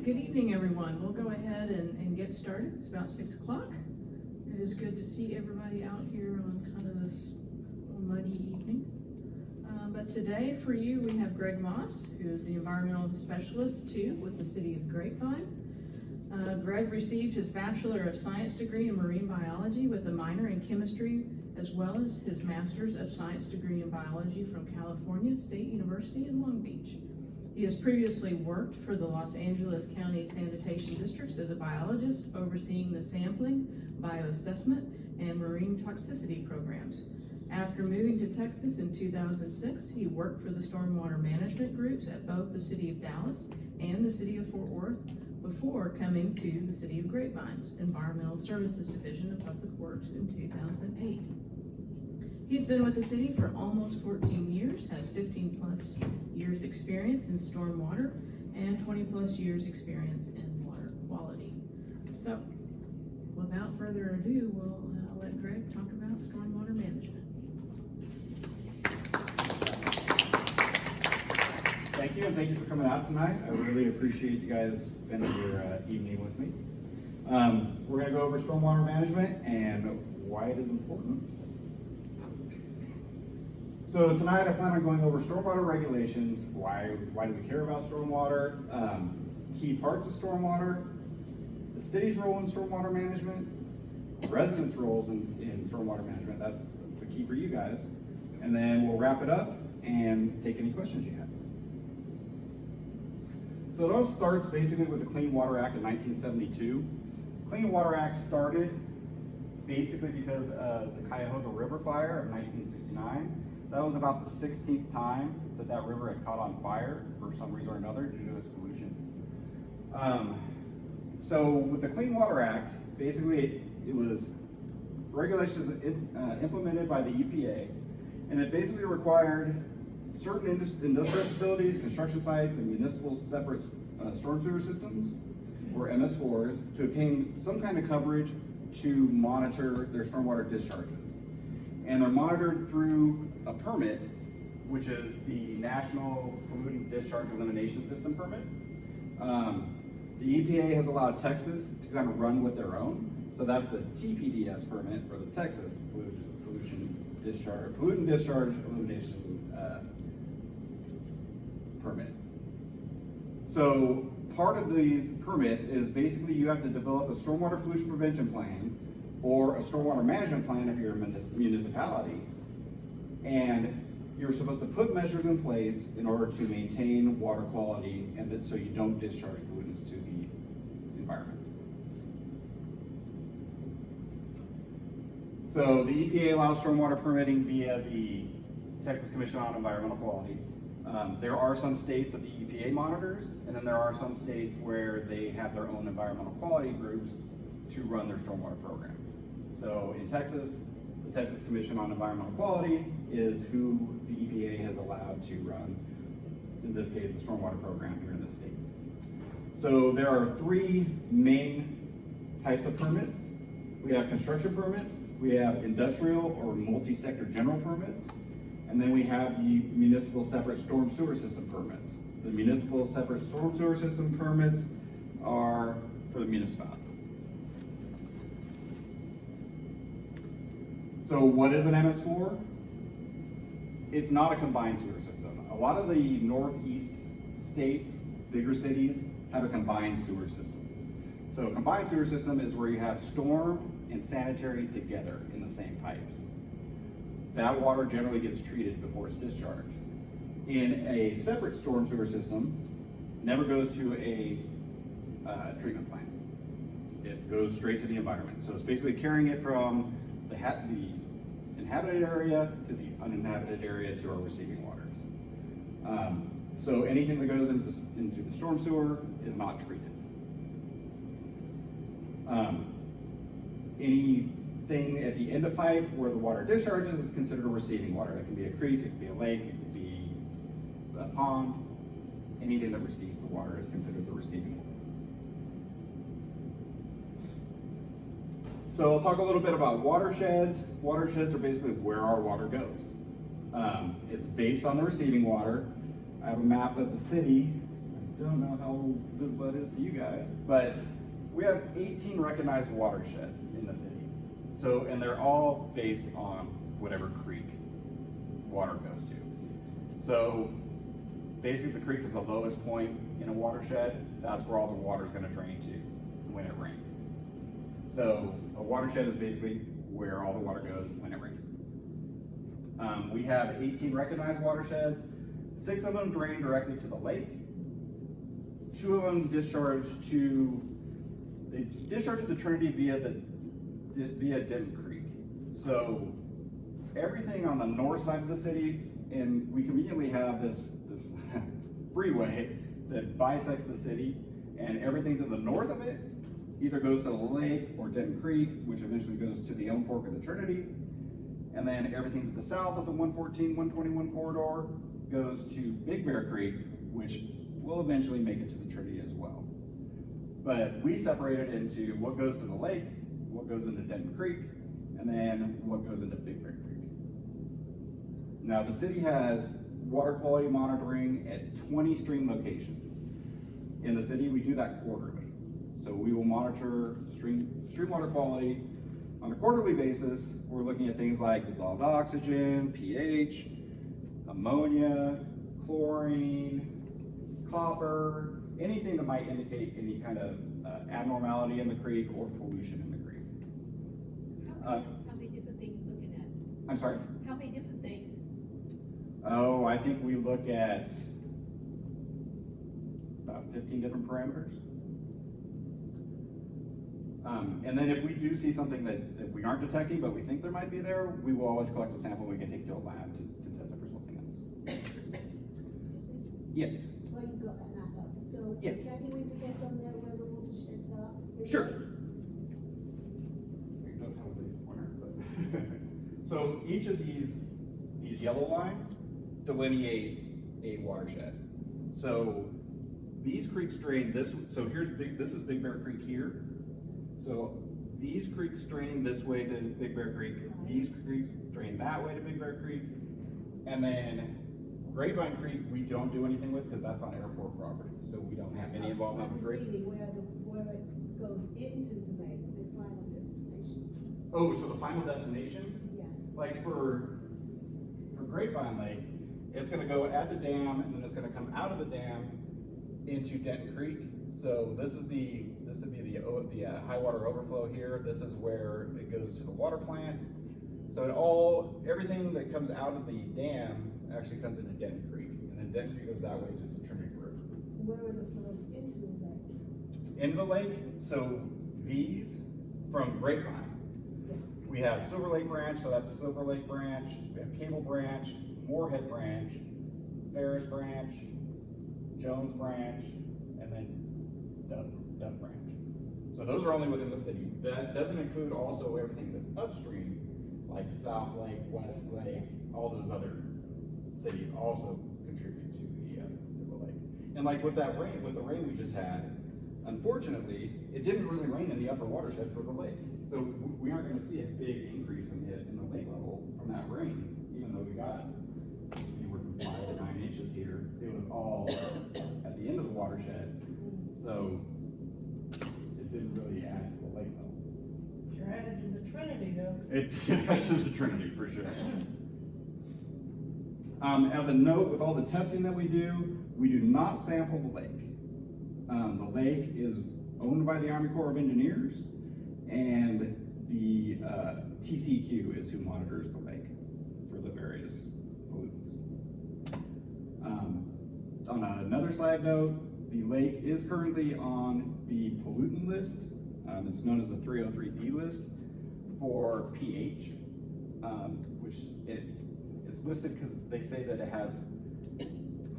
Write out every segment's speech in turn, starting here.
good evening, everyone. We'll go ahead and get started. It's about 6 o'clock. It is good to see everybody out here on kind of this muddy evening. But today for you, we have Greg Moss, who is the Environmental Specialist 2 with the City of Grapevine. Greg received his Bachelor of Science degree in Marine Biology with a minor in Chemistry, as well as his Master's of Science degree in Biology from California State University in Long Beach. He has previously worked for the Los Angeles County Sanitation Districts as a biologist overseeing the sampling, bioassessment, and marine toxicity programs. After moving to Texas in 2006, he worked for the Stormwater Management groups at both the City of Dallas and the City of Fort Worth before coming to the City of Grapevine's Environmental Services Division of Public Works in 2008. He's been with the city for almost 14 years, has 15 plus years experience in stormwater and 20 plus years experience in water quality. So, without further ado, we'll let Greg talk about stormwater management. Thank you, and thank you for coming out tonight. I really appreciate you guys spending your evening with me. We're going to go over stormwater management and why it is important. So tonight I plan on going over stormwater regulations, why do we care about stormwater, key parts of stormwater, the city's role in stormwater management, residents' roles in stormwater management, that's the key for you guys, and then we'll wrap it up and take any questions you have. So it all starts basically with the Clean Water Act of 1972. Clean Water Act started basically because of the Cuyahoga River fire of 1969. That was about the 16th time that river had caught on fire for some reason or another due to its pollution. So with the Clean Water Act, basically it was regulations implemented by the EPA, and it basically required certain industrial facilities, construction sites, and municipal separate storm sewer systems, or MS4s, to obtain some kind of coverage to monitor their stormwater discharges. And they're monitored through a permit, which is the National Pollutant Discharge Elimination System permit. The EPA has allowed Texas to kind of run with their own. So that's the TPDS permit, or the Texas Pollutant Discharge Elimination permit. So part of these permits is basically you have to develop a stormwater pollution prevention plan or a stormwater management plan if you're a municipality. And you're supposed to put measures in place in order to maintain water quality and that so you don't discharge pollutants to the environment. So the EPA allows stormwater permitting via the Texas Commission on Environmental Quality. There are some states that the EPA monitors, and then there are some states where they have their own environmental quality groups to run their stormwater program. So in Texas, the Texas Commission on Environmental Quality is who the EPA has allowed to run, in this case, the stormwater program here in the state. So there are three main types of permits. We have construction permits, we have industrial or multi-sector general permits, and then we have the municipal separate storm sewer system permits. The municipal separate storm sewer system permits are for the municipalities. So what is an MS4? It's not a combined sewer system. A lot of the northeast states, bigger cities, have a combined sewer system. So a combined sewer system is where you have storm and sanitary together in the same pipes. That water generally gets treated before it's discharged. In a separate storm sewer system, never goes to a treatment plant. It goes straight to the environment. So it's basically carrying it from the inhabited area to the uninhabited area to our receiving waters. So anything that goes into the storm sewer is not treated. Anything at the end of pipe where the water discharges is considered a receiving water. That can be a creek, it can be a lake, it can be a pond. Anything that receives the water is considered the receiving water. So I'll talk a little bit about watersheds. Watersheds are basically where our water goes. It's based on the receiving water. I have a map of the city. don't know how visible it is to you guys, but we have 18 recognized watersheds in the city. So, and they're all based on whatever creek water goes to. So basically the creek is the lowest point in a watershed. That's where all the water is going to drain to when it rains. So a watershed is basically where all the water goes when it rains. We have 18 recognized watersheds. 6 of them drain directly to the lake. 2 of them discharge to the Trinity via Denton Creek. So everything on the north side of the city, and we conveniently have this freeway that bisects the city, and everything to the north of it either goes to the lake or Denton Creek, which eventually goes to the Elm Fork of the Trinity, and then everything to the south of the 114, 121 corridor goes to Big Bear Creek, which will eventually make it to the Trinity as well. But we separate it into what goes to the lake, what goes into Denton Creek, and then what goes into Big Bear Creek. Now the city has water quality monitoring at 20 stream locations. In the city, we do that quarterly. So we will monitor stream water quality on a quarterly basis. We're looking at things like dissolved oxygen, pH, ammonia, chlorine, copper, anything that might indicate any kind of abnormality in the creek or pollution in the creek. How many different things are you looking at? I'm sorry? How many different things? Oh, I think we look at about 15 different parameters. And then if we do see something that we aren't detecting, but we think there might be there, we will always collect a sample. We can take it to a lab to test it for something else. Excuse me? Yes. Well, you've got that map up, so Yeah. can you indicate on there where the watersheds are? Sure. So each of these yellow lines delineate a watershed. So these creeks drain this. So this is Big Bear Creek here. So these creeks drain this way to Big Bear Creek. These creeks drain that way to Big Bear Creek. And then Grapevine Creek, we don't do anything with because that's on airport property. So we don't have any involvement with Grapevine. Really where it goes into the lake, the final destination. Oh, so the final destination? Yes. Like for Grapevine Lake, it's gonna go at the dam and then it's gonna come out of the dam into Denton Creek. So this would be the high water overflow here. This is where it goes to the water plant. So everything that comes out of the dam actually comes into Denton Creek, and then Denton Creek goes that way to the Trinity River. Where are the flows into the lake? Into the lake, so these from Grapevine. Yes. We have Silver Lake Branch, so that's Silver Lake Branch. We have Cable Branch, Moorhead Branch, Ferris Branch, Jones Branch, and then Dove Branch. So those are only within the city. That doesn't include also everything that's upstream, like South Lake, West Lake, all those other cities also contribute to the lake. And like with the rain we just had, unfortunately, it didn't really rain in the upper watershed for the lake. So we aren't going to see a big increase in the lake level from that rain, even though we got anywhere from 5 to 9 inches here. It was all at the end of the watershed, so it didn't really add to the lake level. Sure added to the Trinity though. It adds to the Trinity for sure. As a note, with all the testing that we do not sample the lake. The lake is owned by the Army Corps of Engineers, and the TCQ is who monitors the lake for the various pollutants. On another side note, the lake is currently on the pollutant list. It's known as the 303D list for pH, which it's listed because they say that it has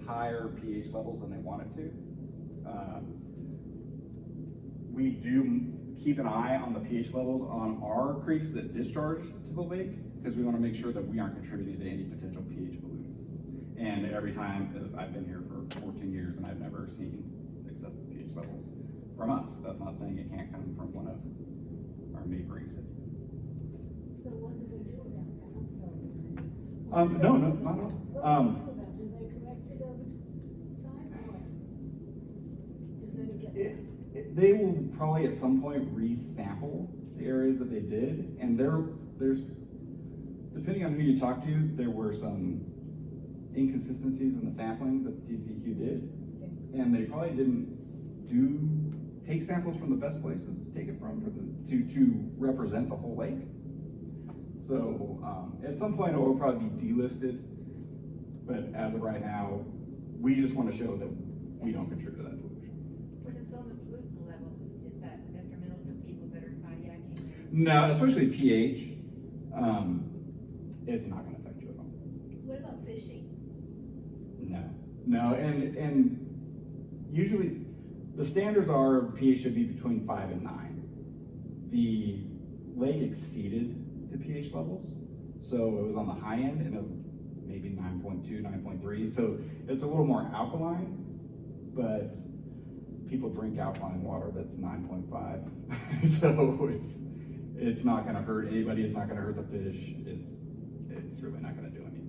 higher pH levels than they want it to. We do keep an eye on the pH levels on our creeks that discharge to the lake because we want to make sure that we aren't contributing to any potential pH pollutants. And every time I've been here for 14 years and I've never seen excessive pH levels from us. That's not saying it can't come from one of our neighboring cities. So what do they do about that? I'm sorry. No, not at all. What do they do about it? Do they correct it over time or what? They will probably at some point resample the areas that they did, and there's, depending on who you talk to, there were some inconsistencies in the sampling that TCEQ did, and they probably didn't take samples from the best places to take it from to represent the whole lake. So at some point it will probably be delisted, but as of right now, we just want to show that we don't contribute to that pollution. When it's on the pollutant level, is that detrimental to people that are kayaking? No, especially pH, it's not going to affect you at all. What about fishing? No, and usually the standards are pH should be between 5 and 9. The lake exceeded the pH levels, so it was on the high end, and it was maybe 9.2, 9.3. So it's a little more alkaline, but people drink alkaline water that's 9.5. So it's not going to hurt anybody. It's not going to hurt the fish. It's really not going to do anything.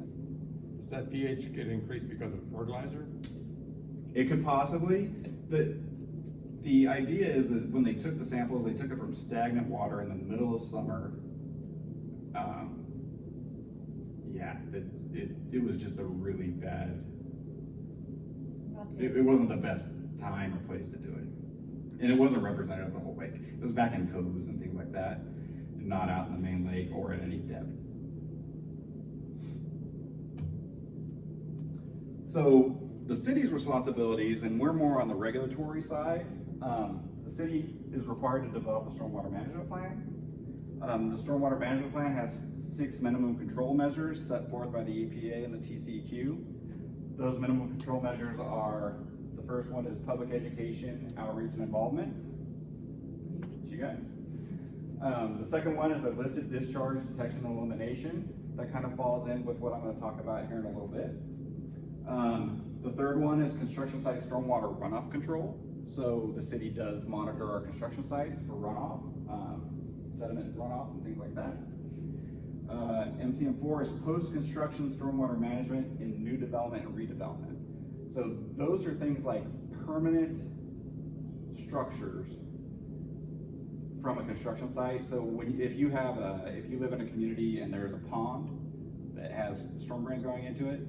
Does that pH get increased because of fertilizer? It could possibly. The idea is that when they took the samples, they took it from stagnant water in the middle of summer. It was just a really bad, it wasn't the best time or place to do it. And it wasn't representative of the whole lake. It was back in coves and things like that, not out in the main lake or at any depth. So the city's responsibilities, and we're more on the regulatory side, the city is required to develop a stormwater management plan. The stormwater management plan has 6 minimum control measures set forth by the EPA and the TCEQ. Those minimum control measures are, the first one is public education, outreach, and involvement. It's you guys. The second one is illicit discharge detection and elimination. That kind of falls in with what I'm going to talk about here in a little bit. The third one is construction site stormwater runoff control. So the city does monitor our construction sites for runoff, sediment runoff and things like that. MCM4 is post-construction stormwater management in new development and redevelopment. So those are things like permanent structures from a construction site. So if you live in a community and there's a pond that has storm drains going into it,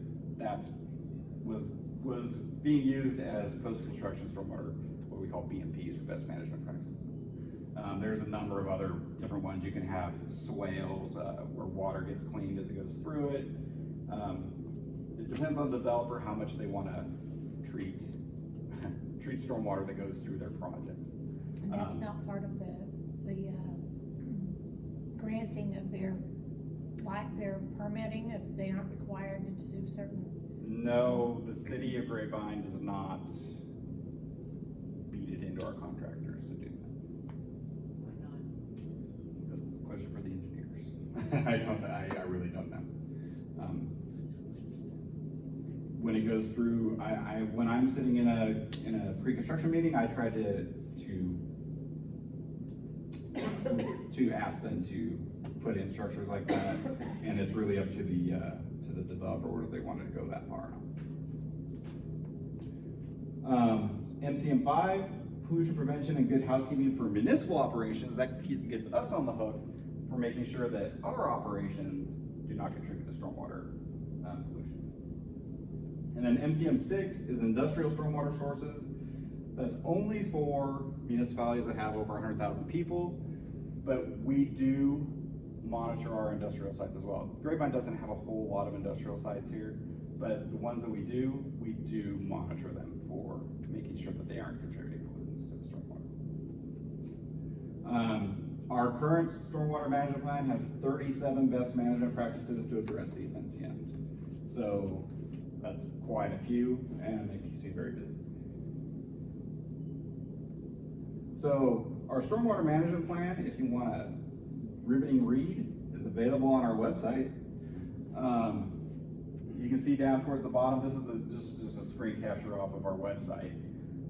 was being used as post-construction stormwater, what we call BMPs or best management practices. There's a number of other different ones. You can have swales where water gets cleaned as it goes through it. It depends on the developer how much they want to treat stormwater that goes through their projects. And that's not part of the granting of their permitting, if they aren't required to do certain. No, the city of Grapevine does not beat it into our contractors to do that. Why not? Because it's a question for the engineers. I really don't know. When it goes through, when I'm sitting in a pre-construction meeting, I try to ask them to put in structures like that, and it's really up to the developer whether they wanted to go that far or not. MCM5, pollution prevention and good housekeeping for municipal operations. That gets us on the hook for making sure that our operations do not contribute to stormwater pollution. And then MCM6 is industrial stormwater sources. That's only for municipalities that have over 100,000 people, but we do monitor our industrial sites as well. Grapevine doesn't have a whole lot of industrial sites here, but the ones that we do monitor them for making sure that they aren't contributing pollutants to the stormwater. Our current stormwater management plan has 37 best management practices to address these MCMs. So that's quite a few, and it keeps me very busy. So our stormwater management plan, if you want a riveting read, is available on our website. You can see down towards the bottom, this is just a screen capture off of our website.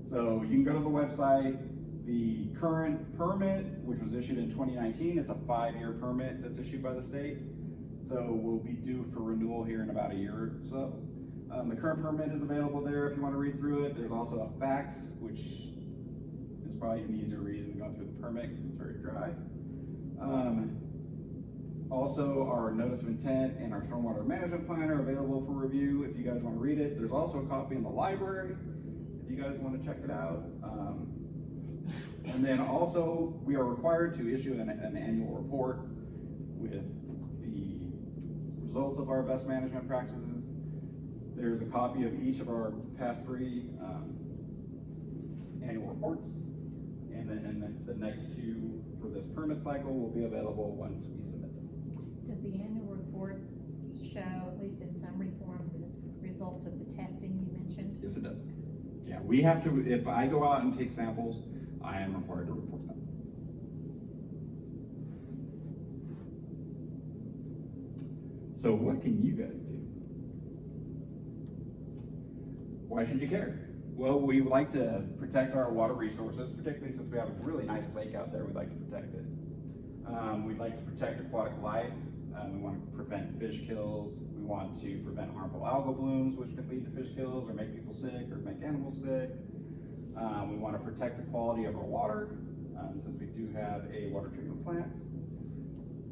So you can go to the website. The current permit, which was issued in 2019, it's a 5-year permit that's issued by the state. So we'll be due for renewal here in about a year or so. The current permit is available there if you want to read through it. There's also a fax, which probably an easier read than going through the permit because it's very dry. Also, our notice of intent and our stormwater management plan are available for review if you guys want to read it. There's also a copy in the library if you guys want to check it out. And then also, we are required to issue an annual report with the results of our best management practices. There's a copy of each of our past 3 annual reports. And then the next 2 for this permit cycle will be available once we submit them. Does the annual report show, at least in summary form, the results of the testing you mentioned? Yes, it does. Yeah, we have to, if I go out and take samples, I am required to report them. So what can you guys do? Why should you care? Well, we like to protect our water resources, particularly since we have a really nice lake out there. We'd like to protect it. We'd like to protect aquatic life. We want to prevent fish kills. We want to prevent harmful algal blooms, which can lead to fish kills or make people sick or make animals sick. We want to protect the quality of our water, since we do have a water treatment plant.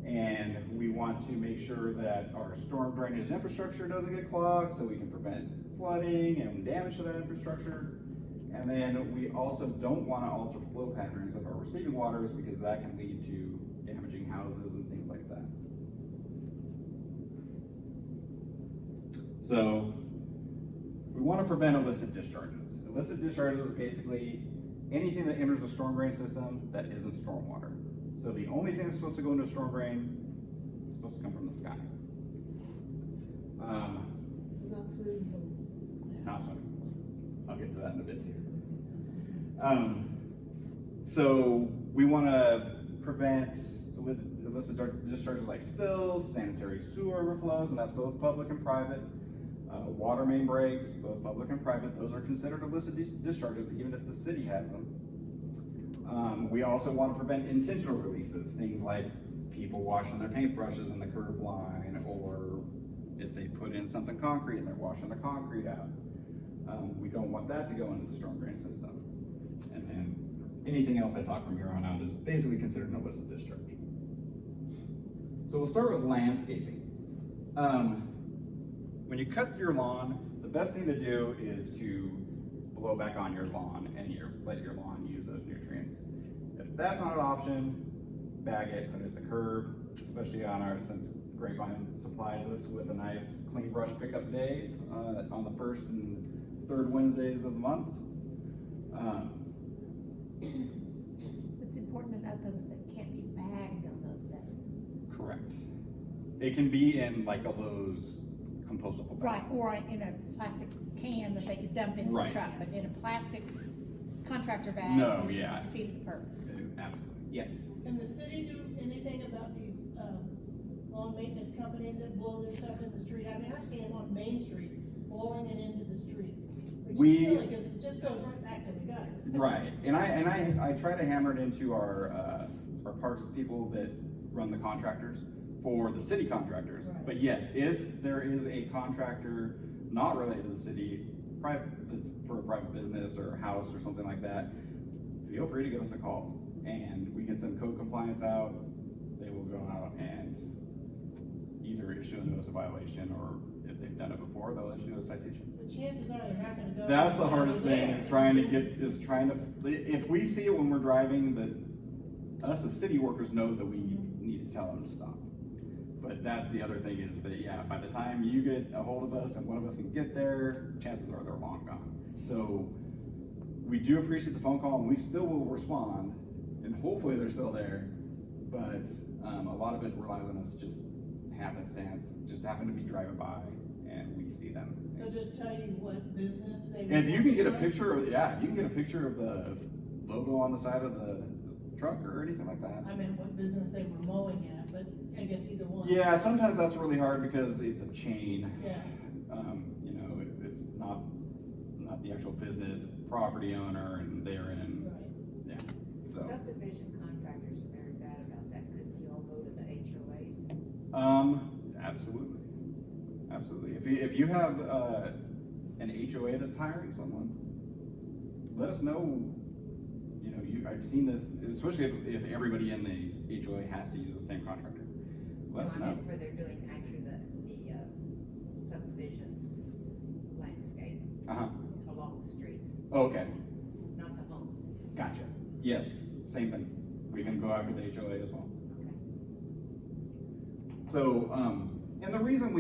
And we want to make sure that our storm drainage infrastructure doesn't get clogged, so we can prevent flooding and damage to that infrastructure. And then we also don't want to alter flow patterns of our receiving waters, because that can lead to damaging houses and things like that. So we want to prevent illicit discharges. Illicit discharges is basically anything that enters the storm drain system that isn't stormwater. So the only thing that's supposed to go into a storm drain is supposed to come from the sky. Not swimming pools. Not swimming. I'll get to that in a bit too. So we want to prevent illicit discharges like spills, sanitary sewer overflows, and that's both public and private. Water main breaks, both public and private, those are considered illicit discharges even if the city has them. We also want to prevent intentional releases, things like people washing their paintbrushes in the curb line, or if they put in something concrete and they're washing the concrete out. We don't want that to go into the storm drain system. And then anything else I talk from here on out is basically considered an illicit discharge. So we'll start with landscaping. When you cut your lawn, the best thing to do is to blow back on your lawn and let your lawn use those nutrients. If that's not an option, bag it, put it at the curb, especially since Grapevine supplies us with a nice clean brush pickup days on the 1st and 3rd Wednesdays of the month. It's important to note though that it can't be bagged on those days. Correct. It can be in like a Lowe's compostable bag. Right, or in a plastic can that they could dump into the Right. truck, but in a plastic contractor bag. No, it yeah. defeats the purpose. Absolutely, yes. Can the city do anything about these, lawn maintenance companies that blow their stuff in the street? I mean, I've seen them on Main Street, blowing it into the street, which is silly, because it just goes right back to the gutter. Right, and I try to hammer it into our parks people that run the contractors for the city contractors. Right. But yes, if there is a contractor not related to the city, private, that's for a private business or a house or something like that, feel free to give us a call and we can send code compliance out. They will go out and either issue a notice of violation, or if they've done it before, they'll issue a citation. But chances are they're not gonna go. That's the hardest thing, there. is trying to, if we see it when we're driving, that us as city workers know that we need to tell them to stop. But that's the other thing, is that, yeah, by the time you get a hold of us and one of us can get there, chances are they're long gone. So we do appreciate the phone call, and we still will respond, and hopefully they're still there. But a lot of it relies on us just happenstance, just happen to be driving by and we see them. So just tell you what business they. And if you can get a picture of, if you can get a picture of the logo on the side of the truck or anything like that. I mean, what business they were mowing at, but I guess either one. Yeah, sometimes that's really hard because it's a chain. Yeah. It's not the actual business, it's the property owner, and they're in, Right. yeah, so. Subdivision contractors are very bad about that. Couldn't you all go to the HOAs? Absolutely. Absolutely. If you have, an HOA that's hiring someone, let us know, you know, I've seen this, especially if everybody in the HOA has to use the same contractor. Let us I know. meant where they're doing actually the subdivisions landscape Uh-huh. along the streets, Okay, not the homes. gotcha. Yes, same thing. We can go after the HOA as well. Okay. So, and the reason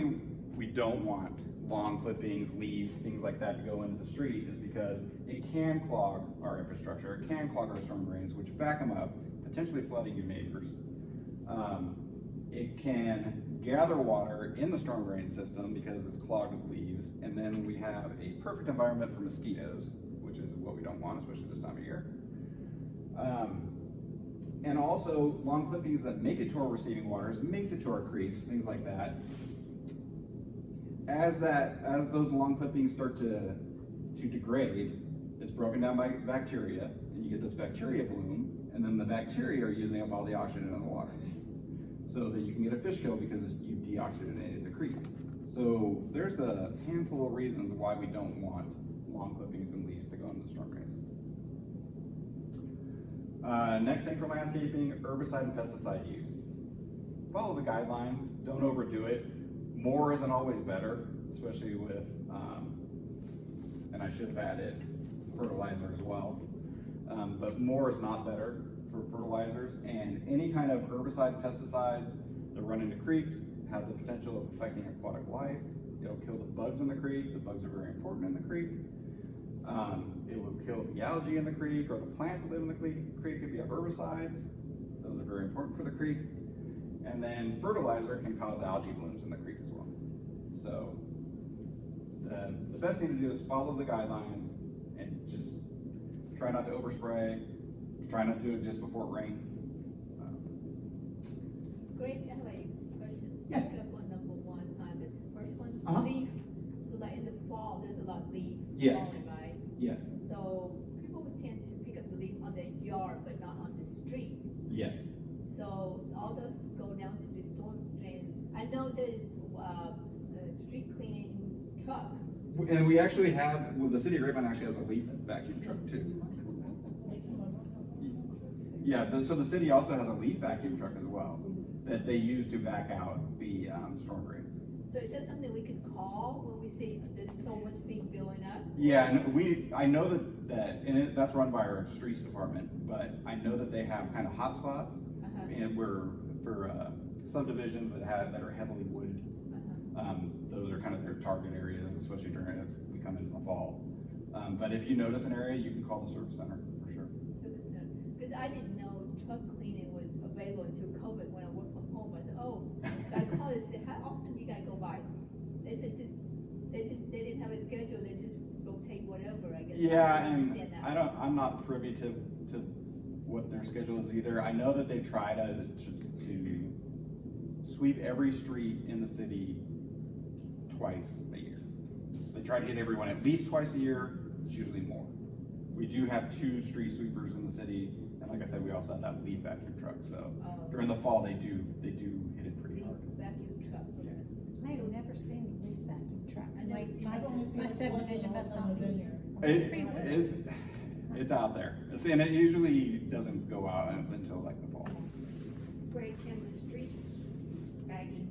we don't want lawn clippings, leaves, things like that to go into the street is because it can clog our infrastructure, it can clog our storm drains, which back them up, potentially flooding your neighbors. It can gather water in the storm drain system because it's clogged with leaves, and then we have a perfect environment for mosquitoes, which is what we don't want, especially this time of year. And also lawn clippings that make it to our receiving waters, makes it to our creeks, things like that. As those lawn clippings start to degrade, it's broken down by bacteria, and you get this bacteria bloom, and then the bacteria are using up all the oxygen in the water. So that you can get a fish kill because you deoxygenated the creek. So there's a handful of reasons why we don't want lawn clippings and leaves to go into the storm drain system. Next thing for landscaping, herbicide and pesticide use. Follow the guidelines, don't overdo it. More isn't always better, especially with, and I should have added fertilizer as well. But more is not better for fertilizers, and any kind of herbicide, pesticides that run into creeks have the potential of affecting aquatic life. It'll kill the bugs in the creek. The bugs are very important in the creek. It will kill the algae in the creek or the plants that live in the creek if you have herbicides. Those are very important for the creek. And then fertilizer can cause algae blooms in the creek as well. So the best thing to do is follow the guidelines and just try not to overspray. Try not to do it just before it rains. Great, I have a question. Yes. Pick up on number one, that's the first one, Uh-huh. leaf. So like in the fall, there's a lot of leaf Yes. falling, right? Yes. So people would tend to pick up the leaf on their yard, but not on the street. Yes. So all those go down to the storm drains. I know there's a street cleaning truck. And we actually have, well, the city of Grapevine actually has a leaf vacuum truck too. Yeah, so the city also has a leaf vacuum truck as well that they use to vac out the storm drains. So is that something we can call when we see there's so much leaf building up? Yeah, and I know that's run by our streets department, but I know that they have kind of hot spots, Uh-huh. and for subdivisions that are heavily wooded, those are kind of their target areas, especially during as we come into the fall. But if you notice an area, you can call the service center for sure. Because I didn't know truck cleaning was available until COVID when I worked from home. I said, oh, so I called and said, how often you gotta go by? They said just, they didn't have a schedule, they just rotate whatever, I guess. Yeah, I don't and understand that. I'm not privy to what their schedule is either. I know that they try to sweep every street in the city twice a year. They try to hit everyone at least twice a year, it's usually more. We do have 2 street sweepers in the city, and like I said, we also have that leaf vacuum truck, so during the fall, they do hit it pretty hard. Vacuum truck. I have never seen a leaf vacuum truck. I never seen I've only seen My it once subdivision in a must long time not I've be been here. It's out there. And it usually doesn't go out until like the fall. Great, can the streets bagging,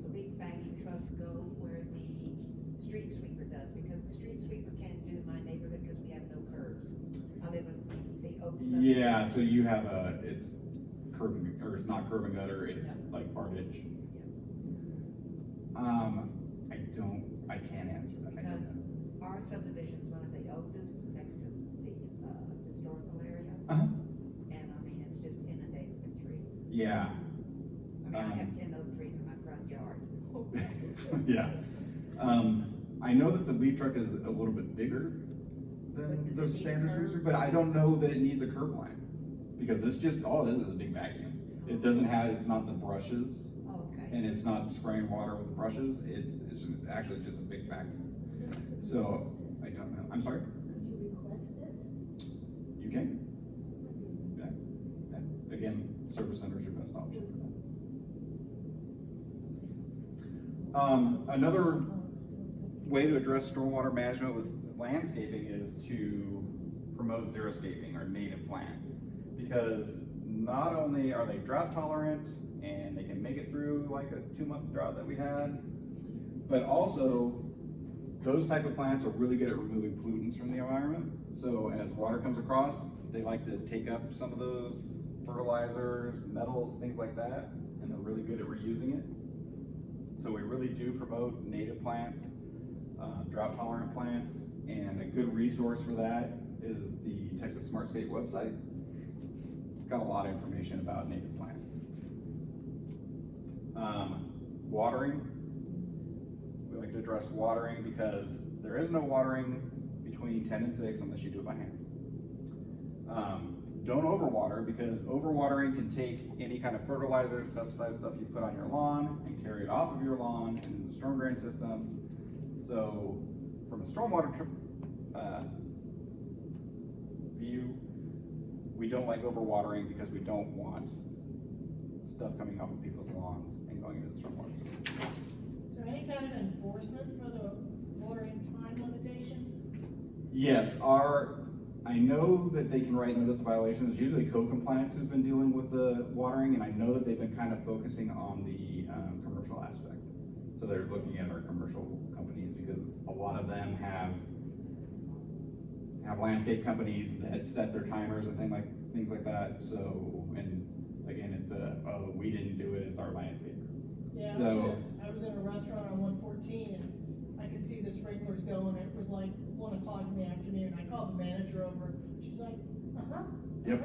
the leaf bagging truck go where the street sweeper does? Because the street sweeper can't do my neighborhood because we have no curbs. I live in the Oak subdivision. Yeah, so you have it's it's not curb and gutter, it's like partage. I can't answer that. I don't Because know. our subdivision's one of the oldest next to the historical area. Uh-huh. And I mean, it's just inundated with trees. Yeah. I mean, I have 10 oak trees in my front yard. Yeah. I know that the leaf truck is a little bit bigger But than does the it need a standard curb? sweeper, but I don't know that it needs a curb line. Because it's just, all it is a big vacuum. It doesn't have, it's not the brushes, Okay. and it's not spraying water with brushes, it's actually just a big vacuum. So, I don't know, I'm sorry, Could you request it? you can? Yeah. Again, service center is your best option for that. Another way to address stormwater management with landscaping is to promote xeriscaping or native plants, because not only are they drought tolerant and they can make it through like a 2-month drought that we had, but also those type of plants are really good at removing pollutants from the environment. So as water comes across, they like to take up some of those fertilizers, metals, things like that, and they're really good at reusing it. So we really do promote native plants, drought tolerant plants, and a good resource for that is the Texas Smartscape website. It's got a lot of information about native plants. Watering. We like to address watering because there is no watering between 10 and 6 unless you do it by hand. Don't overwater, because overwatering can take any kind of fertilizers, pesticide stuff you put on your lawn and carry it off of your lawn into the storm drain system. So from a stormwater view, we don't like overwatering because we don't want stuff coming off of people's lawns and going into the stormwater system. Is there any kind of enforcement for the watering time limitations? Yes, I know that they can write notice of violations. Usually code compliance has been dealing with the watering, and I know that they've been kind of focusing on the commercial aspect. So they're looking at our commercial companies, because a lot of them have landscape companies that set their timers and things like that. So, and again, it's oh, we didn't do it, it's our landscaper. Yeah, So I was in a restaurant on 114 and I could see the sprinklers going. It was like 1 o'clock in the afternoon. I called the manager over. She's like, Yep.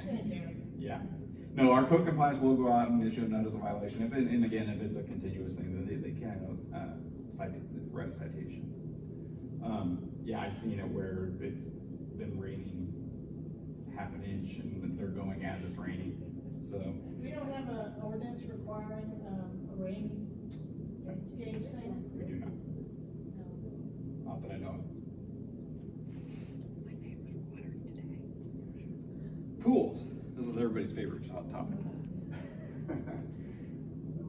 She didn't care. Yeah. No, our code compliance will go out and issue a notice of violation. And again, if it's a continuous thing, then they can write a citation. Yeah, I've seen it where it's been raining half an inch and they're going as it's raining. So We don't have an ordinance requiring a rain gauge thing? we do not. Not that I know of. My neighbors were watering today. Pools. This is everybody's favorite topic.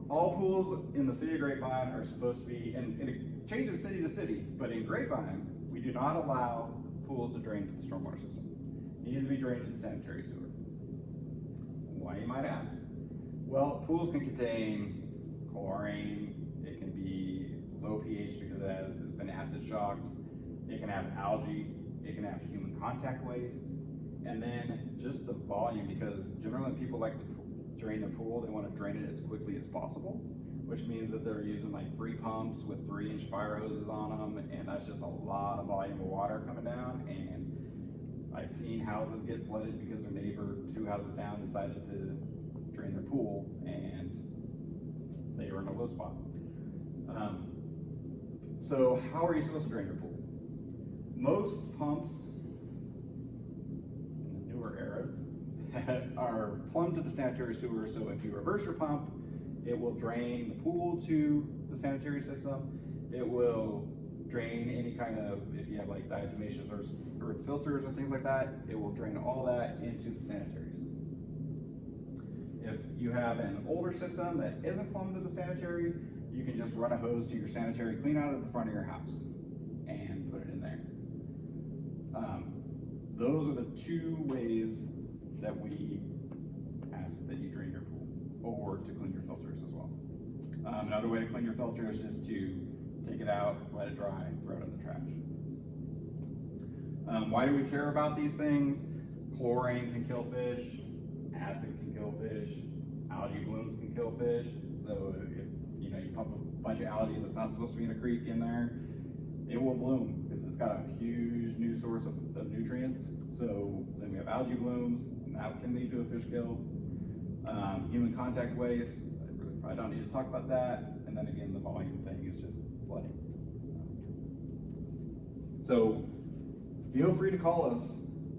All pools in the city of Grapevine are supposed to be, and it changes city to city, but in Grapevine, we do not allow pools to drain to the stormwater system. It needs to be drained to the sanitary sewer. Why, you might ask? Well, pools can contain chlorine, it can be low pH because it's been acid shocked, it can have algae, it can have human contact waste, and then just the volume, because generally when people like to drain the pool, they want to drain it as quickly as possible, which means that they're using like 3 pumps with 3-inch fire hoses on them, and that's just a lot of volume of water coming down. And I've seen houses get flooded because their neighbor 2 houses down decided to drain their pool, and they were in a low spot. So how are you supposed to drain your pool? Most pumps in the newer eras are plumbed to the sanitary sewer. So if you reverse your pump, it will drain the pool to the sanitary system. It will drain any kind of, if you have like diatomaceous or earth filters or things like that, it will drain all that into the sanitary system. If you have an older system that isn't plumbed to the sanitary, you can just run a hose to your sanitary clean out at the front of your house and put it in there. Those are the 2 ways that we ask that you drain your pool, or to clean your filters as well. Another way to clean your filters is to take it out, let it dry, throw it in the trash. Why do we care about these things? Chlorine can kill fish, acid can kill fish, algae blooms can kill fish. So if you pump a bunch of algae that's not supposed to be in a creek in there, it will bloom because it's got a huge new source of nutrients. So then we have algae blooms, and that can lead to a fish kill. Human contact waste, I really probably don't need to talk about that. And then again, the volume thing is just flooding. So feel free to call us.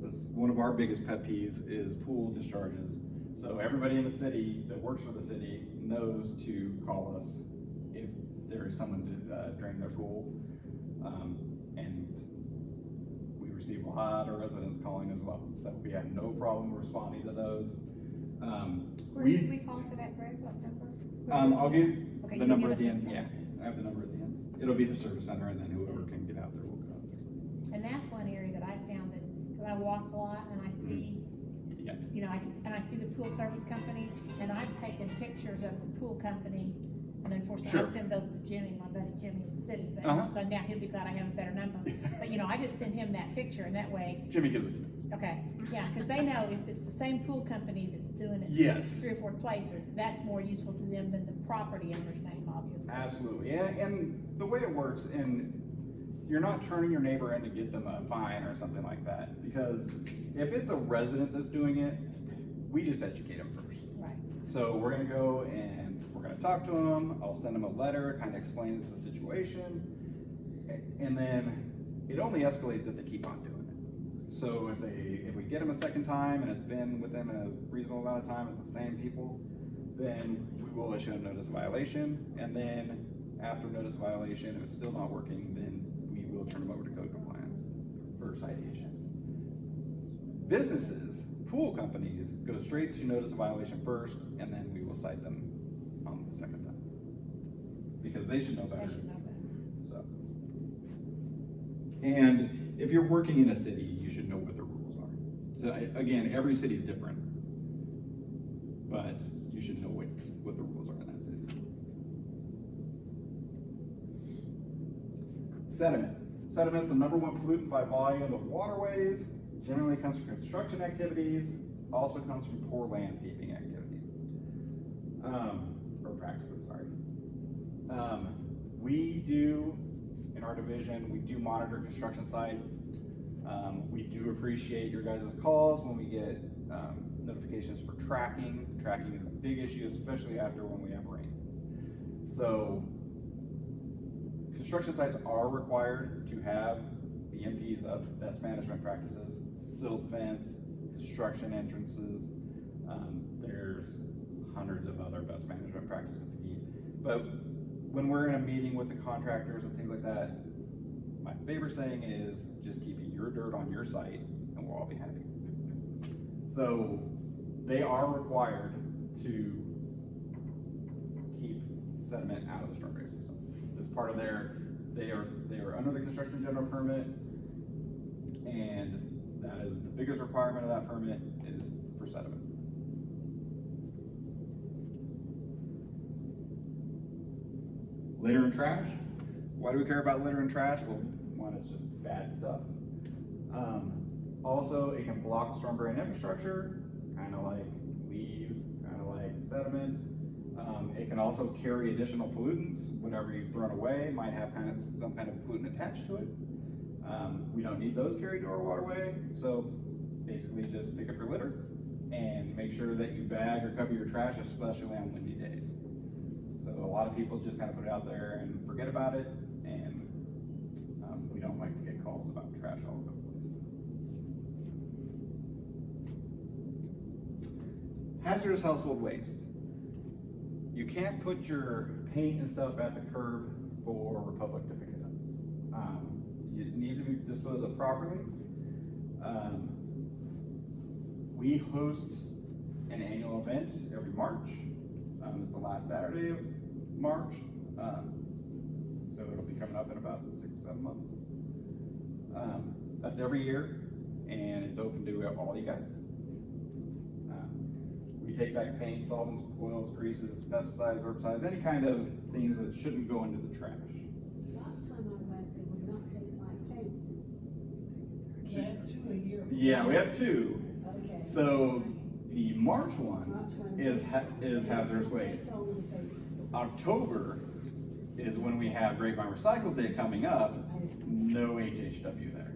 That's one of our biggest pet peeves is pool discharges. So everybody in the city that works for the city knows to call us if there is someone to drain their pool. And we receive a lot of residents calling as well. So we have no problem responding to those. Where should we call for that, Greg? What number? I'll give Okay, the you number give at the us end. the- Yeah, I have the number at the end. It'll be the service center, and then whoever can get out there will go out there. And that's one area that I found that and I walk a lot, and I see, Yes. you know, and I see the pool service company, and I've taken pictures of the pool company, and unfortunately, Sure. I send those to Jimmy, my buddy Jimmy in the city, but, Uh-huh. so now he'll be glad I have a better number. But, you know, I just send him that picture, and that way, Jimmy gives it to me. okay, yeah, cause they know if it's the same pool company that's doing it. Yes. 3 or 4 places, that's more useful to them than the property owner's name, obviously. Absolutely, and the way it works, and you're not turning your neighbor in to get them a fine or something like that, because if it's a resident that's doing it, we just educate them first. Right. So we're gonna go and we're gonna talk to them, I'll send them a letter, kind of explains the situation, and then it only escalates if they keep on doing it. So if we get them a second time and it's been within a reasonable amount of time, it's the same people, then we will issue a notice of violation, and then after notice of violation, if it's still not working, then we will turn them over to code compliance for citations. Businesses, pool companies, go straight to notice of violation first, and then we will cite them on the second time. Because they should know They better. should know better. So. And if you're working in a city, you should know what the rules are. So again, every city's different, but you should know what the rules are in that city. Sediment. Sediment's the #1 pollutant by volume of waterways. Generally comes from construction activities, also comes from poor landscaping activities. Or practices, sorry. We do, in our division, we do monitor construction sites. We do appreciate your guys' calls when we get notifications for tracking. Tracking is a big issue, especially after when we have rains. So, construction sites are required to have the MPs of best management practices, silt fence, construction entrances. There's hundreds of other best management practices to keep. But when we're in a meeting with the contractors and things like that, my favorite saying is just keep your dirt on your site and we'll all be happy. So they are required to keep sediment out of the storm drain system. As part of they are under the construction general permit, and that is the biggest requirement of that permit is for sediment. Litter and trash. Why do we care about litter and trash? Well, one, it's just bad stuff. Also, it can block storm drain infrastructure, kind of like leaves, kind of like sediment. It can also carry additional pollutants. Whatever you've thrown away might have some kind of pollutant attached to it. We don't need those carried to our waterway, so basically just pick up your litter and make sure that you bag or cover your trash, especially on windy days. So a lot of people just kind of put it out there and forget about it, and we don't like to get calls about trash all over the place. Hazardous household waste. You can't put your paint and stuff at the curb for Republic to pick it up. It needs to be disposed of properly. We host an annual event every March. It's the last Saturday of March. So it'll be coming up in about 6-7 months. That's every year, and it's open to all you guys. We take back paint, solvents, oils, greases, pesticides, herbicides, any kind of things that shouldn't go into the trash. Last time I went, they would not take my paint. We have 2 a year. Yeah, we have 2. Okay. So the March one March one is hazardous waste. They told me to take it. October is when we have Grapevine Recycles Day coming up. No HHW there.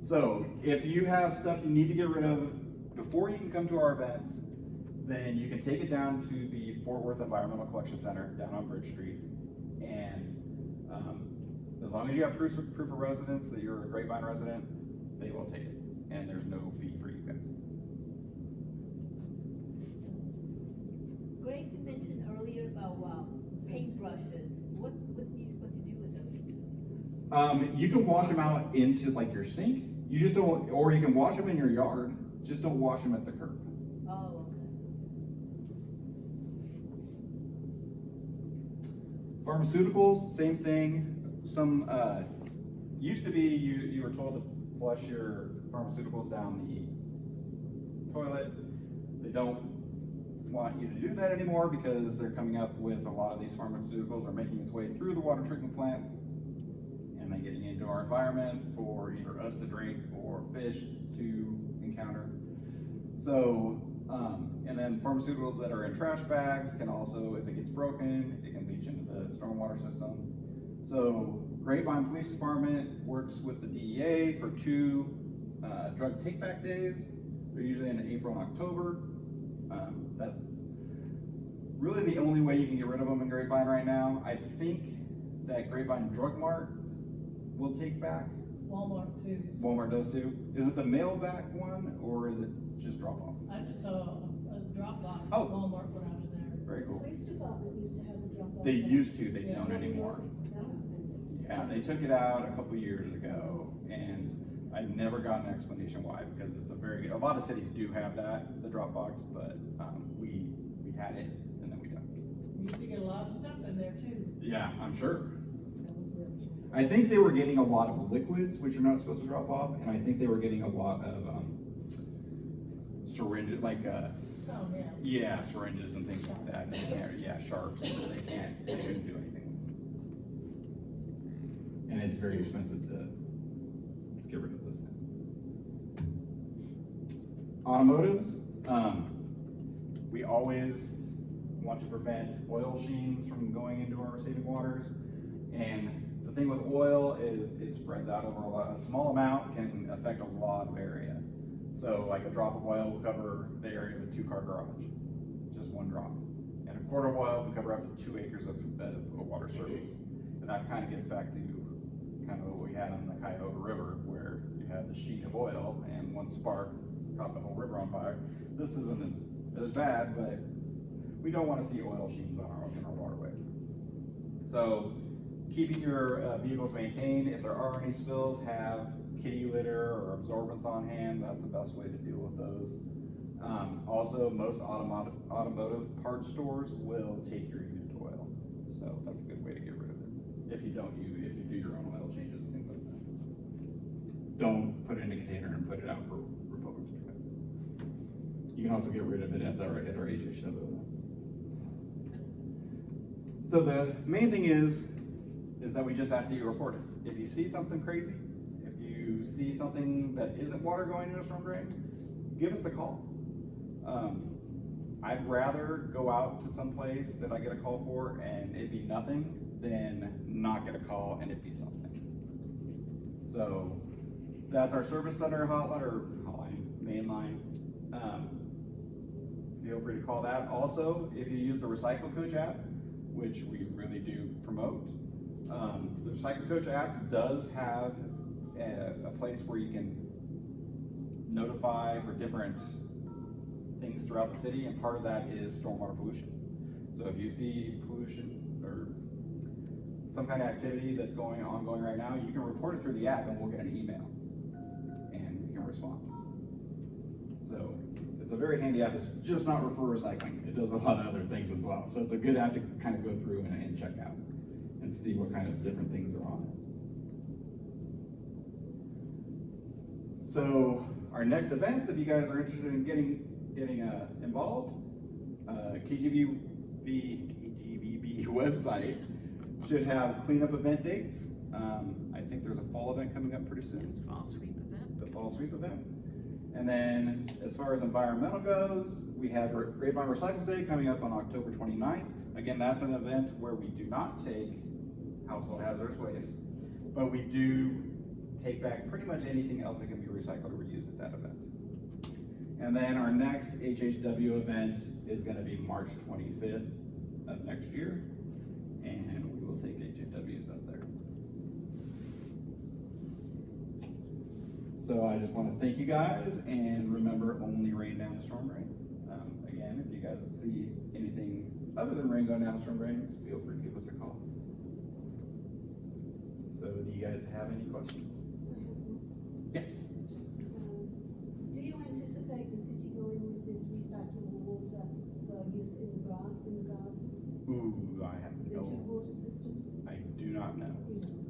So if you have stuff you need to get rid of before you can come to our event, then you can take it down to the Fort Worth Environmental Collection Center down on Bridge Street. And as long as you have proof of residence that you're a Grapevine resident, they will take it. And there's no fee for you guys. Greg, you mentioned earlier about paintbrushes. What are you supposed to do with those? You can wash them out into like your sink. You just don't, or you can wash them in your yard. Just don't wash them at the curb. Oh, okay. Pharmaceuticals, same thing. Some used to be you were told to flush your pharmaceuticals down the toilet. They don't want you to do that anymore because they're coming up with a lot of these pharmaceuticals are making its way through the water treatment plants and then getting into our environment for either us to drink or fish to encounter. So, and then pharmaceuticals that are in trash bags can also, if it gets broken, it can leach into the stormwater system. So Grapevine Police Department works with the DEA for 2 drug take-back days. They're usually in April and October. That's really the only way you can get rid of them in Grapevine right now. I think that Grapevine Drug Mart will take back. Walmart too. Walmart does too. Is it the mail back one or is it just drop off? I just saw a drop box at Oh. Walmart when I was there. Very The cool. police department used to have a drop off. They there. used to, they Yeah. don't anymore. Yeah, they took it out a couple years ago, and I've never gotten an explanation why, because it's a lot of cities do have that, the drop box, but, we had it, and then we don't. We used to get a lot of stuff in there too. Yeah, I'm sure. That was weird. I think they were getting a lot of liquids, which you're not supposed to drop off, and I think they were getting a lot of, syringes, like, Some, yeah. yeah, syringes and things like that, they can't, yeah, sharps, they couldn't do anything with. And it's very expensive to get rid of those things. Automotives, we always want to prevent oil sheens from going into our receiving waters. And the thing with oil is it spreads out over a small amount can affect a lot of area. So like a drop of oil will cover the area of a 2-car garage, just 1 drop. And a quart of oil will cover up to 2 acres of water surface. And that kind of gets back to kind of what we had on the Cuyahoga River, where you had the sheet of oil and 1 spark caught the whole river on fire. This isn't as bad, but we don't want to see oil sheets in our waterways. So keeping your vehicles maintained, if there are any spills, have kitty litter or absorbents on hand. That's the best way to deal with those. Also, most automotive parts stores will take your used oil. So that's a good way to get rid of it. If you do your own oil changes, things like that. Don't put it in a container and put it out for Republic to pick up. You can also get rid of it at our HHW events. So the main thing is that we just ask that you report it. If you see something crazy, if you see something that isn't water going into a storm drain, give us a call. I'd rather go out to some place that I get a call for and it be nothing than not get a call and it be something. So that's our service center main line. Feel free to call that. Also, if you use the Recycle Coach app, which we really do promote, the Recycle Coach app does have a place where you can notify for different things throughout the city, and part of that is stormwater pollution. So if you see pollution or some kind of activity that's ongoing right now, you can report it through the app and we'll get an email and we can respond. So it's a very handy app. It's just not for recycling. It does a lot of other things as well. So it's a good app to kind of go through and check out and see what kind of different things are on it. So our next events, if you guys are interested in getting involved, KGVB website should have cleanup event dates. I think there's a fall event coming up pretty soon. It's fall sweep event. The fall sweep event. And then as far as environmental goes, we have Grapevine Recycles Day coming up on October 29th. Again, that's an event where we do not take household hazardous waste, but we do take back pretty much anything else that can be recycled or reused at that event. And then our next HHW event is going to be March 25th of next year, and we will take HHW stuff there. So I just want to thank you guys, and remember, only rain down the storm drain. Again, if you guys see anything other than rain going down the storm drain, feel free to give us a call. So do you guys have any questions? Yes. Do you anticipate the city going with this recyclable water for use in the gardens? Ooh, I have The 2 no, water systems? I do not know. You don't?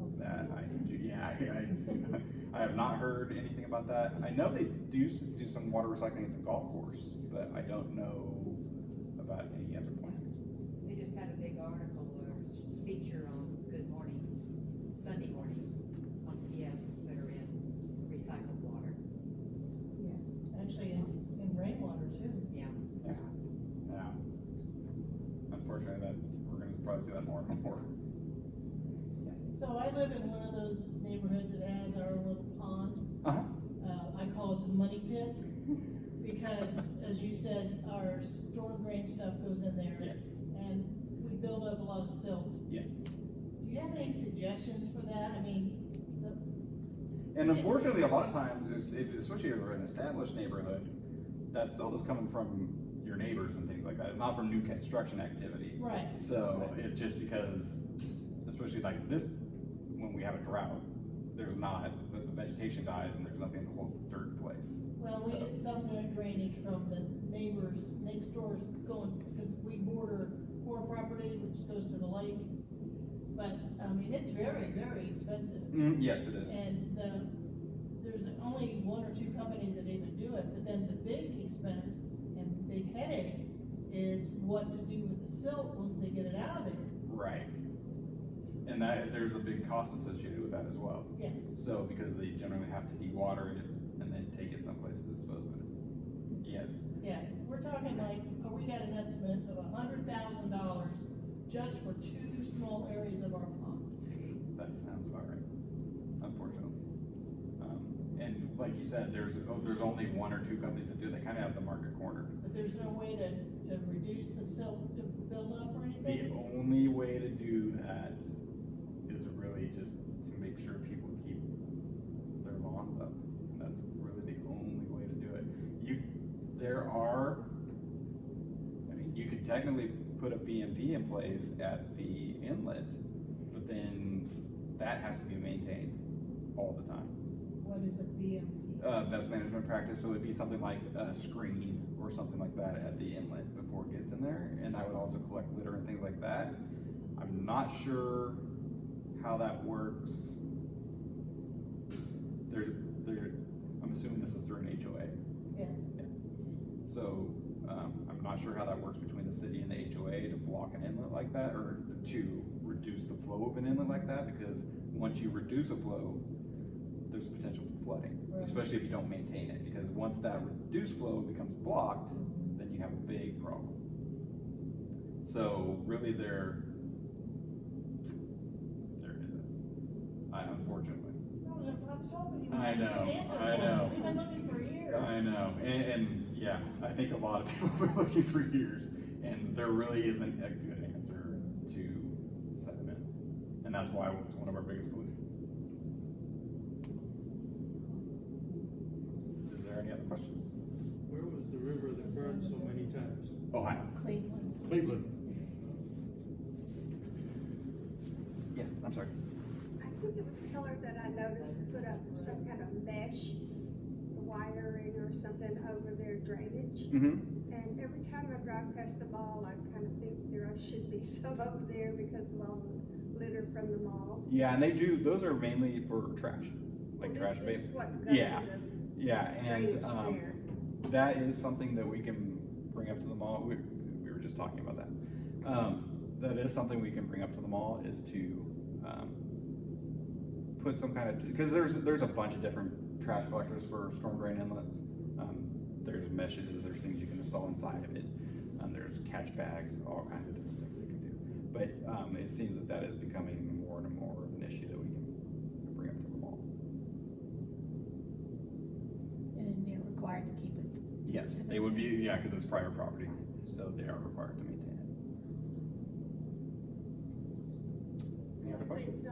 Okay. That I do, yeah, I do not. I I have not heard anything about that. I know they do some water recycling at the golf course, but I don't know about any other plans. They just had a big article or feature on Good Morning, Sunday morning, on PFs that are in recycled water. Yes. Actually, in rainwater too. Yeah. Yeah. Unfortunately, we're gonna probably see that more and more. So I live in one of those neighborhoods that has our little pond. Uh-huh. I call it the money pit, because as you said, our storm drain stuff goes in there. Yes. And we build up a lot of silt. Yes. Do you have any suggestions for that? I mean, And unfortunately, a lot of times, especially if you're in an established neighborhood, that silt is coming from your neighbors and things like that. It's not from new construction activity. right. So it's just because, especially like this, when we have a drought, there's not, the vegetation dies and there's nothing to hold the dirt in place. Well, we get some drainage from the neighbors, next doors going, because we border poor property, which goes to the lake. But, I mean, it's very, very expensive. Yes, it is. And there's only one or two companies that even do it, but then the big expense and big headache is what to do with the silt once they get it out of there. Right. And there's a big cost associated with that as well. Yes. So, because they generally have to dewater it and then take it someplace to dispose of it. Yes. Yeah, we're talking like, we got an estimate of $100,000 just for 2 small areas of our pond. That sounds about right, unfortunately. And like you said, there's only 1 or 2 companies that do it. They kind of have the market cornered. But there's no way to reduce the silt to build up or The anything? only way to do that is really just to make sure people keep their lawns up. That's really the only way to do it. You could technically put a BMP in place at the inlet, but then that has to be maintained all the time. What is a BMP? Best management practice, so it'd be something like a screen or something like that at the inlet before it gets in there, and I would also collect litter and things like that. I'm not sure how that works. I'm assuming this is through an HOA. Yes. So, I'm not sure how that works between the city and the HOA to block an inlet like that, or to reduce the flow of an inlet like that, because once you reduce a flow, there's potential for flooding, Right. especially if you don't maintain it, because once that reduced flow becomes blocked, then you have a big problem. So, really there isn't, unfortunately. I was hoping you I might know, have an answer I for me. know. We've been looking for years. I know, and yeah, I think a lot of people have been looking for years, and there really isn't a good answer to sediment, and that's why it's one of our biggest polluters. Is there any other questions? Where was the river that burned so many times? Ohio. Cleveland. Cleveland. Yes, I'm sorry. I think it was Keller that I noticed put up some kind of mesh wiring or something over their drainage. Mm-hmm. And every time I drive past the mall, I kind of think there should be some over there because of all the litter from the mall. Yeah, and those are mainly for trash, like Well, trash this bags. is what goes Yeah, in the yeah, and, drainage there. that is something that we can bring up to the mall. We were just talking about that. That is something we can bring up to the mall, is to, put some kind of, because there's a bunch of different trash collectors for storm drain inlets. There's meshes, there's things you can install inside of it. There's catch bags, all kinds of different things they can do. But, it seems that is becoming more and more of an issue that we can bring up to the mall. And they're required to keep it. Yes, they would be, yeah, because it's private property, so they are required to maintain it. Any other But questions?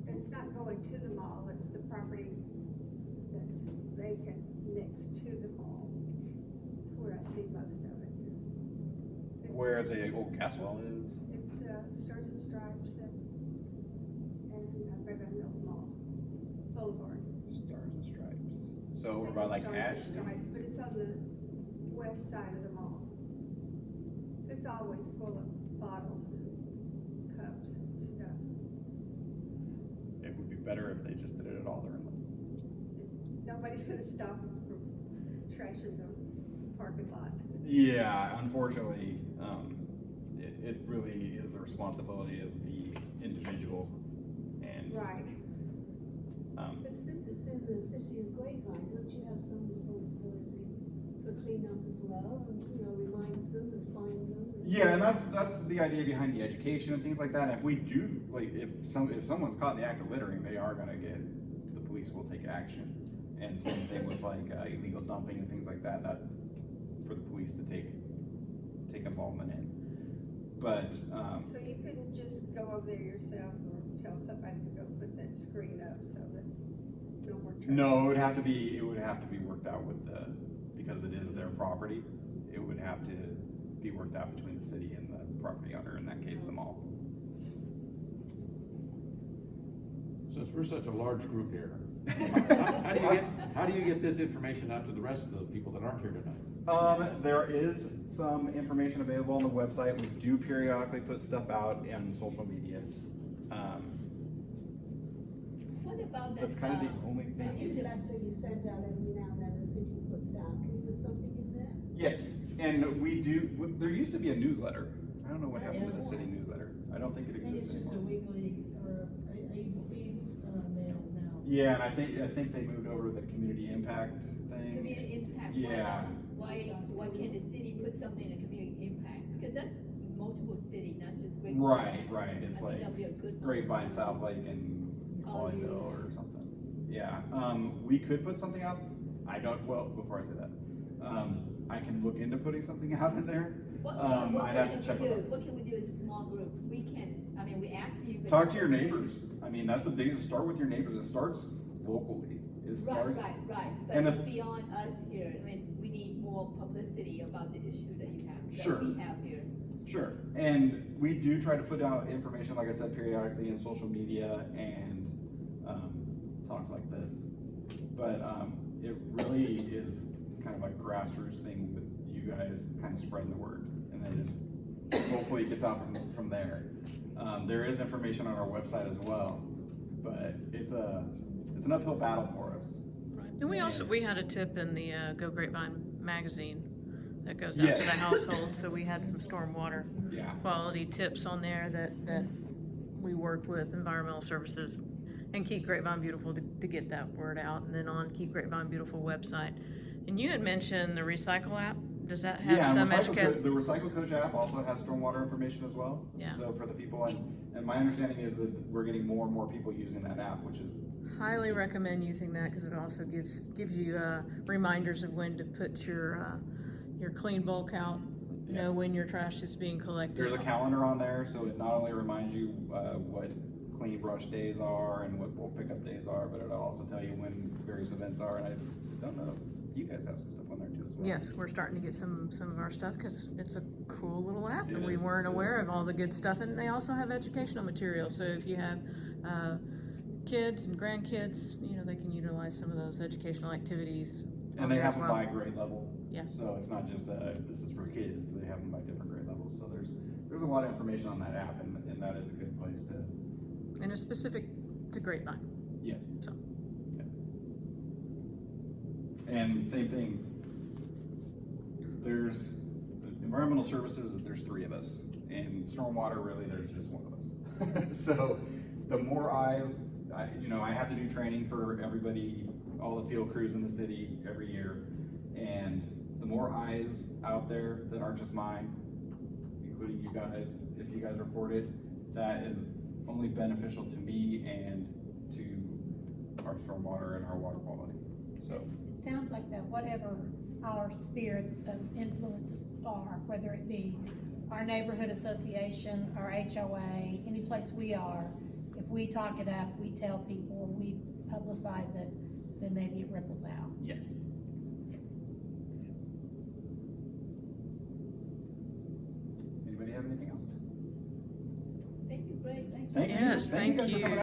it's not going to the mall, it's the property that's vacant next to the mall. It's where I see most of it. Where the old gas well is? It's, Stars and Stripes and Grapevine Mills Mall Boulevard. Stars and Stripes. So over by like Stars and Ashton? Stripes, but it's on the west side of the mall. It's always full of bottles and cups and stuff. It would be better if they just did it at all their inlets. nobody's gonna stop them from trashing the parking lot. Yeah, unfortunately, it really is the responsibility of the individual, and. Right. But since it's in the city of Grapevine, don't you have some responsibility for cleanup as well, and, remind them and find them? Yeah, and that's the idea behind the education and things like that. And if we do, like, if someone's caught in the act of littering, they are gonna the police will take action. And same thing with like illegal dumping and things like that. That's for the police to take involvement in. But So you couldn't just go over there yourself or tell somebody to go put that screen up so that no more trash? no, it would have to be worked out with because it is their property. It would have to be worked out between the city and the property owner, in that case, the mall. Since we're such a large group here, how do you get this information out to the rest of the people that aren't here tonight? There is some information available on the website. We do periodically put stuff out in social media. What about that? That's kind of the only And thing. is it until you send out every now and then the city puts out, can you put something in there? Yes, and we do. There used to be a newsletter. I don't know what happened with the city newsletter. I don't think it I think it's exists just a anymore. weekly or mail now. Yeah, and I think they moved over to the community impact thing. Community impact. Yeah. Why can't the city put something in a community impact? Because that's multiple city, not just Grapevine. Right. It's I think like that'd be a good one. Grapevine, South Lake, and Colleyville or something. Yeah, we could put something out. Before I say that, I can look into putting something out in there. I'd have to check with them. What can we do as a small group? We ask you. but- Talk to your neighbors. I mean, that's the biggest, start with your neighbors. It starts locally. It starts. Right, And but it's beyond us here. I mean, we need more publicity about the issue that you have, Sure. that we have here. Sure, and we do try to put out information, like I said, periodically in social media and talks like this. But it really is kind of a grassroots thing with you guys kind of spreading the word, and then just hopefully it gets out from there. There is information on our website as well, but it's an uphill battle for us. And we had a tip in the Go Grapevine magazine that goes out to the household, so we had some stormwater Yeah. quality tips on there that we worked with environmental services and Keep Grapevine Beautiful to get that word out, and then on Keep Grapevine Beautiful website. And you had mentioned the Recycle app. Does that have some the education? Recycle Coach app also has stormwater information as well. Yeah. So for the people, and my understanding is that we're getting more and more people using that app, which is Highly recommend using that because it also gives you reminders of when to put your clean bulk out. Know when your trash is being collected. There's a calendar on there, so it not only reminds you what clean brush days are and what bulk pickup days are, but it'll also tell you when various events are. And I don't know if you guys have some stuff on there too as well. Yes, we're starting to get some of our stuff because it's a cool little app It and we is, weren't it aware is. of all the good stuff. And they also have educational material. So if you have kids and grandkids, they can utilize some of those educational activities. And they have them by grade level. Yeah. So it's not just this is for kids. They have them by different grade levels. So there's a lot of information on that app, and that is a good place to. And it's specific to Grapevine. Yes. So. Yeah. And same thing. There's environmental services. There's 3 of us, and stormwater really there's just 1 of us. So the more eyes, I have to do training for everybody, all the field crews in the city every year, and the more eyes out there that aren't just mine, including you guys, if you guys report it, that is only beneficial to me and to our stormwater and our water quality. So It sounds like that whatever our spheres of influences are, whether it be our neighborhood association, our HOA, any place we are, if we talk it up, we tell people, we publicize it, then maybe it ripples out. yes. Anybody have anything else? Thank you, great, thank you. Thank you. Yes, Thank you guys thank for you. coming